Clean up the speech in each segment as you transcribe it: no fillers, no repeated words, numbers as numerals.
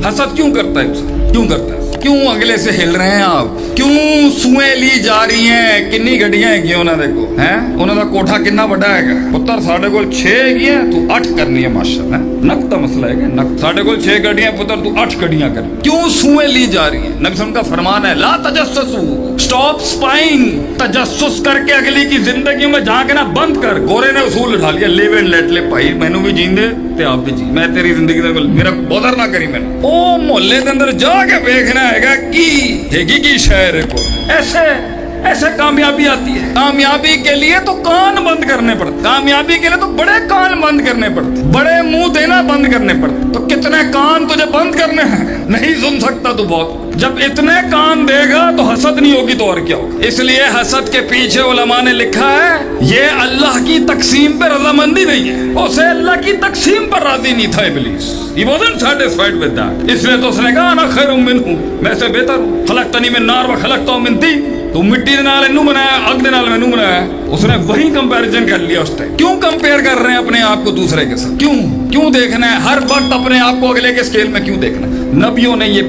हसद क्यों करता है? क्यों करता है? क्यों अगले से हिल रहे हैं आप? क्यों सूएं ली जा रही हैं? किन्नी गड्डियां हैगियां उन्हां दे कोल हैं? उन्हां दा कोठा किन्ना वड्डा हैगा? पुत्तर साडे कोल 6 हैगियां, तू 8 करनी है माशाअल्लाह। नक दा मसला है कि नक, साडे कोल 6 गड्डियां पुत्तर, तू 8 गड्डियां कर। क्यों सूएं ली जा रही हैं? नबी का फरमान है, ला तजस्सुसु, स्टॉप स्पाइंग। तजस्सुस करके अगली की जिंदगी में झांकना बंद कर। गोरे ने उसूल उठा लिया, लिव एंड लेट ले भाई, मैनू भी जीन दे ते आप भी जी, मैं तेरी जिंदगी दे मेरा बदर ना करी। मैंने ओ मोहल्ले के अंदर जाके देखना हैगा कि हैगी की शहर को। ऐसे ऐसे कामयाबी आती है। कामयाबी के लिए तो कान बंद करने पड़ते, कामयाबी के लिए तो बड़े कान बंद करने पड़ते, बड़े मुंह देना बंद करने पड़ते। तो कितने कान तुझे बंद करने हैं? नहीं सुन सकता तू बहुत। जब इतने कान देगा तो हसद नहीं होगी तो और क्या होगा। इसलिए हसद के पीछे उलमा ने लिखा है, ये अल्लाह की तकसीम पे रजामंदी नहीं है। उसे अल्लाह की तकसीम पर राजी नहीं था इब्लीस। He wasn't satisfied with that। इसलिए तो उसने कहा, ना खैरुम मिन्हु, मैं से बेहतर हूँ। खलकतनी मिन नार व खलकतहु मिन तीन, तू मिट्टी दे नाल इन्नू बनाया, अग दे नाल मैनू बनाया। उसने वही कंपैरिजन कर लिया उस टाइम। क्यों कंपेयर कर रहे हैं अपने आप को दूसरे के साथ? क्यों देखना है हर वक्त अपने आप को अगले के स्केल में? क्यों देखना है? नबियों ने ये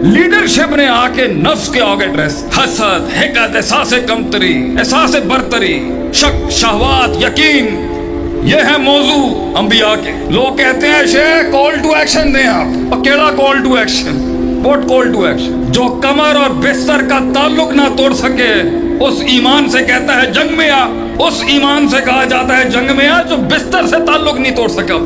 लीडरशिप ने आके नफ्स के आगे ड्रेस, हसद, हिकत, एहसास कमतरी, एहसास बरतरी, शक, शहवात, यकीन, ये है मौजू अंबिया के। लोग कहते हैं शेख कॉल टू एक्शन दें आप। और केड़ा call to action? What call to action? जो कमर और बिस्तर का ताल्लुक ना तोड़ सके उस ईमान से कहता है जंग में आ। उस ईमान से कहा जाता है जंग में आ जो बिस्तर से ताल्लुक नहीं तोड़ सका।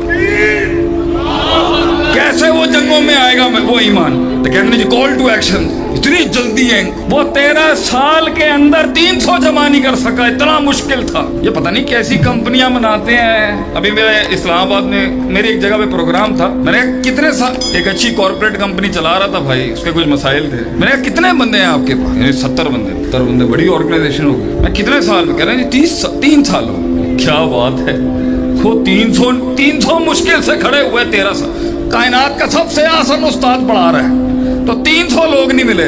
कैसे वो जंगों में आएगा वो ईमान? तो कहते हैं कॉल टू एक्शन। इतनी जल्दी है वो 13 साल के अंदर 300 जमा नहीं कर सका, इतना मुश्किल था। ये पता नहीं कैसी कंपनियां बनाते हैं। अभी मेरे इस्लामाबाद में मेरी एक जगह पे प्रोग्राम था। मैंने कितने साल एक अच्छी कॉर्पोरेट कंपनी चला रहा था भाई, उसके कुछ मसाइल थे। मैंने कितने बंदे हैं आपके पास? 70 बंदे, बड़ी ऑर्गेनाइजेशन हो गई। मैं कितने साल में कह रहे हैं? 3 साल हो गए। क्या बात है, वो 300 मुश्किल से खड़े हुए 13 साल। कायनात का सबसे आसान उस्ताद पढ़ा रहा है तो 300 लोग नहीं मिले,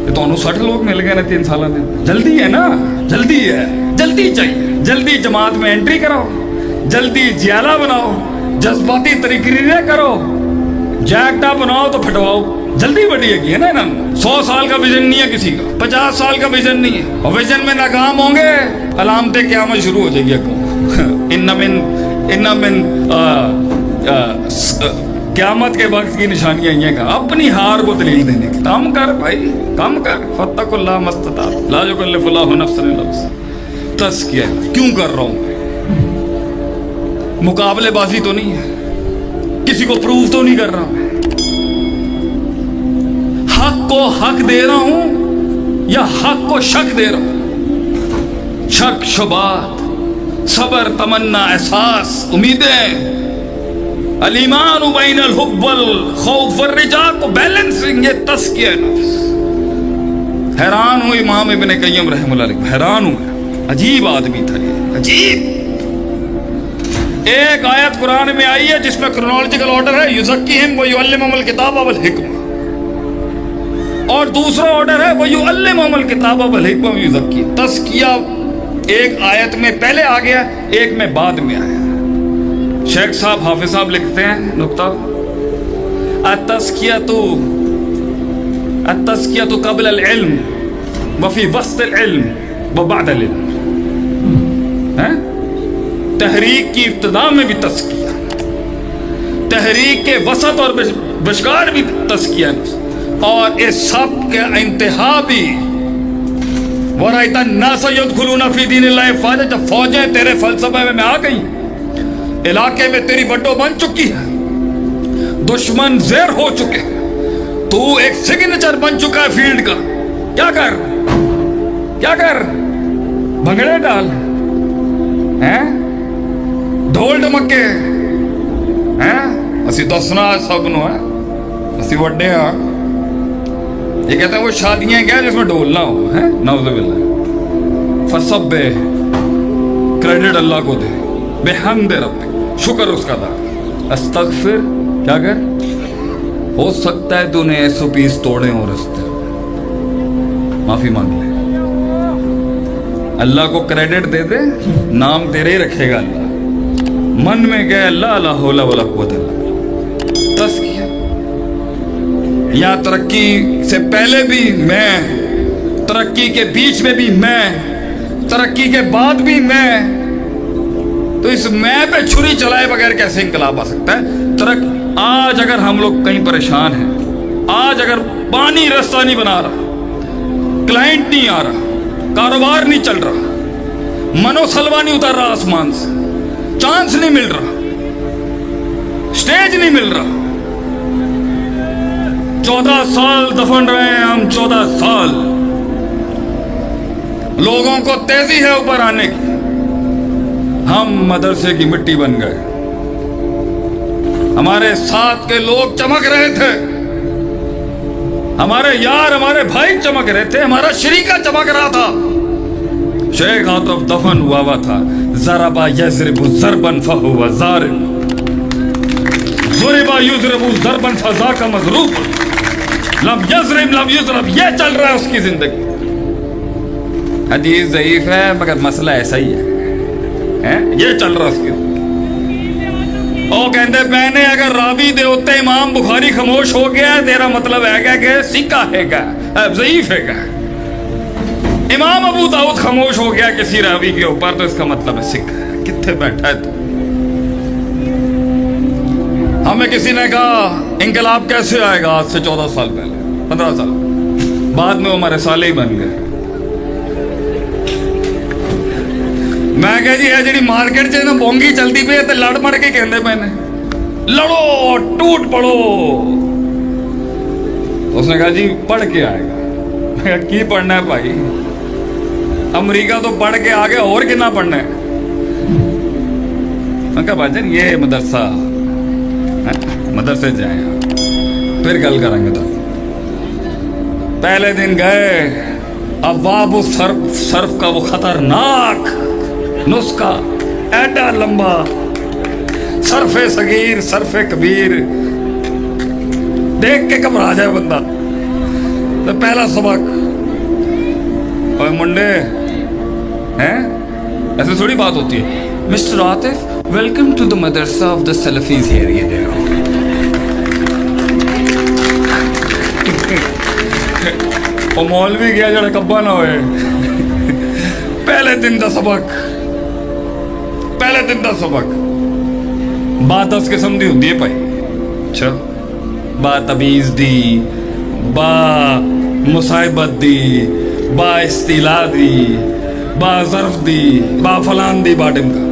तो 60 लोग मिल गए ना 3 साल में। जल्दी है ना, जल्दी है, जल्दी चाहिए। जल्दी जमात में एंट्री कराओ, जल्दी जियाला बनाओ, जज्बाती तरीके करो, जैकटा बनाओ तो फटवाओ। जल्दी बड़ी है ना। 100 साल का विजन नहीं है किसी का, 50 साल का विजन नहीं है। और विजन में नाकाम होंगे, अलामतें क़यामत शुरू हो जाएगी। क़यामत के वक्त की निशानियां ये का अपनी हार को दलील देने की। काम कर भाई, काम कर। फत्तकुल्लाह मस्तताअत ला युकल्लिफुल्लाहु नफ्सन इल्ला वुसअहा। तज़किया क्यों कर रहा हूं? मुकाबलेबाजी तो नहीं है, किसी को प्रूव तो नहीं कर रहा मैं। हक को हक दे रहा हूं या हक को शक दे रहा हूं? शक, शुबात, सबर, तमन्ना, एहसास, उम्मीदें, अल-ईमान बैन अल-हुब्ब वल खौफ वल-रजा को बैलेंसिंग, ये तज़किया नफ्स। हैरान हूं इमाम इब्न क़य्यिम रहमतुल्लाह अलैह, हैरान हूं। अजीब आदमी था ये, अजीब। एक आयत कुरान में आई है जिसमें क्रोनोलॉजिकल ऑर्डर है, युज़क्कीहिम व युअल्लिमुहुमुल किताब वल हिकमा, और दूसरा ऑर्डर है व युअल्लिमुहुमुल किताब वल हिकमा व युज़क्कीहिम। तज़किया एक आयत में पहले आ गया, एक में बाद में आया। शेख साहब, हाफिज साहब लिखते हैं नुक्ता, अत-तज़कियतु क़ब्ल अल-इल्म व फ़ी वस्त अल-इल्म व बअद अल-इल्म। हैं? तहरीक की इब्तिदा में भी तज़किया, तहरीक के वसत और विशकार भी तज़किया, और इस सब के इंतहा भी वराइतन नास यदखुलूना फ़ी दीनिल्लाहि अफ़वाजा। जब फौजें तेरे फलसफे में आ गई, इलाके में तेरी बड्डो बन चुकी है, दुश्मन ज़ेर हो चुके, तू एक सिग्नेचर बन चुका है फील्ड का। क्या कर? भंगड़े डाल, हैं? ढोल ढमके, हैं? असी दसना सब नो है, असी वड्डे हाँ। ये कहते हैं वो शादियां क्या जिसमें ढोल ना हो, हैं? नाउज़ुबिल्लाह। फसब्बे, क्रेडिट अल्लाह को दे, बेहम्द रब्बिक, शुक्र उसका था। अस्तगफिर, क्या कर? हो सकता है तूने 120 तोड़े हो रस्ते, माफी मांग ले। अल्लाह को क्रेडिट दे दे, नाम तेरे ही रखेगा अल्लाह। मन में गए अल्लाह ला हौला वला कुव्वता इल्ला बिल्लाह। तज़किया या तरक्की से पहले भी मैं, तरक्की के बीच में भी मैं, तरक्की के बाद भी मैं। तो इस मैं पे छुरी चलाए बगैर कैसे इंकलाब आ सकता है? आज अगर हम लोग कहीं परेशान हैं, आज अगर पानी रास्ता नहीं बना रहा, क्लाइंट नहीं आ रहा, कारोबार नहीं चल रहा, मनोसलवा नहीं उतर रहा आसमान से, चांस नहीं मिल रहा, स्टेज नहीं मिल रहा, 14 साल दफन रहे हैं हम, 14 साल। लोगों को तेजी है ऊपर आने की, हम मदरसे की मिट्टी बन गए। हमारे साथ के लोग चमक रहे थे, हमारे यार हमारे भाई चमक रहे थे, हमारा शरीका चमक रहा था। शेख आतफ दफन हुआ था। ज़रबा यज़रिबु ज़रबन फहुवा ज़ारिब, ज़ुरिबा युज़रिबु ज़रबन फ़ज़ाका मज़रूब, लम यज़रिब लम युज़रब। ये चल रहा है उसकी जिंदगी। हदीस ज़ईफ है मगर मसला ऐसा ही है? ये चल रहा उसकी। ओ कहते मैंने अगर रावी दे उत्ते इमाम बुखारी खामोश हो गया, तेरा मतलब है कि सिक्का हैगा, ज़ईफ हैगा। इमाम अबू दाऊद खामोश हो गया किसी रावी के ऊपर, तो इसका मतलब है सिक्का है। कित्थे बैठा है तू? हमें किसी ने कहा इंकलाब कैसे आएगा? आज से 14 साल पहले, 15 साल बाद में वो हमारे साले ही बन गए। मैं कह जी जी मार्केट च ना बोंगी चलती पई ते लड़ मड़ के कहते पे ने लड़ो टूट पड़ो। उसने कहा जी पढ़ के आएगा। की पढ़ना है भाई? अमेरिका तो पढ़ के आगे और कितना पढ़ना है? मैं कहा भाजन ये मदरसा, मदरसे जाए फिर गल करेंगे। तो पहले दिन गए, अवाब सर्फ का वो खतरनाक नुस्खा, ऐडा लंबा, सरफे सगीर सरफे कबीर, देख के घबरा जाए बंदा। तो पहला सबक, ओए मुंडे हैं, ऐसे थोड़ी बात होती है। Mister Atif, welcome to the madrasa of the Salafis here. ये देखो वो मौलवी गया जरा कब्बा ना होए। पहले दिन का सबक, पहले दिन का सबक बात 10 किस्म दी होंदी है भाई। अच्छा, बा तमीज़ दी, बा मुसाइबत दी, बा इस्तिला दी, बा ज़र्फ दी, बा फलान दी, बा टिमका।